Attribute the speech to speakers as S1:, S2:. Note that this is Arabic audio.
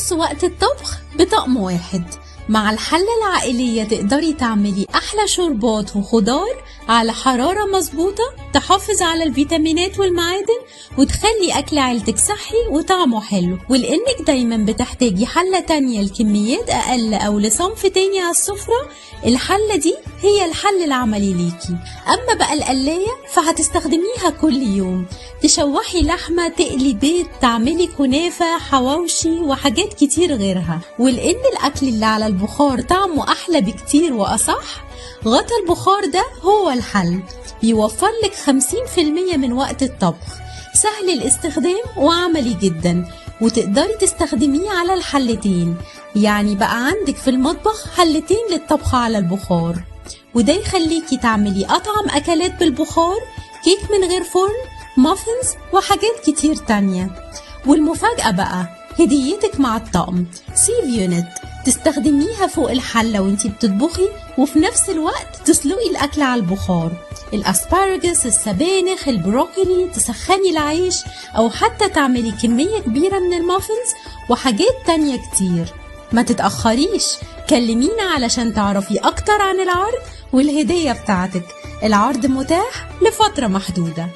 S1: نص وقت الطبخ بطقم واحد. مع الحلة العائلية تقدري تعملي أحلى شوربات وخضار على حرارة مظبوطة تحافظ على الفيتامينات والمعادن وتخلي أكل عيلتك صحي وطعمه حلو. ولأنك دايما بتحتاجي حلة تانية لكميات أقل أو لصنف تاني على السفرة، الحلة دي هي الحل العملي ليكي. أما بقى القلاية فهتستخدميها كل يوم، تشوحي لحمة، تقلي بيض، تعملي كنافة، حواوشي وحاجات كتير غيرها. ولأن الأكل اللي على البخار طعمه أحلى بكتير وأصح، غطا البخار ده هو الحل، بيوفر لك 50% من وقت الطبخ، سهل الاستخدام وعملي جدا، وتقدري تستخدميه على الحلتين. يعني بقى عندك في المطبخ حلتين للطبخ على البخار، وده يخليكي تعملي أطعم أكلات بالبخار، كيك من غير فرن، مافنز وحاجات كتير تانية. والمفاجأة بقى هديتك مع الطقم سيف يونت، تستخدميها فوق الحلة وانتي بتطبخي، وفي نفس الوقت تسلقي الأكل على البخار، الأسبارجس، السبانخ، البروكلي، تسخني العيش، أو حتى تعملي كمية كبيرة من المافنز وحاجات تانية كتير. ما تتأخريش، كلمينا علشان تعرفي أكتر عن العرض والهدية بتاعتك. العرض متاح لفترة محدودة.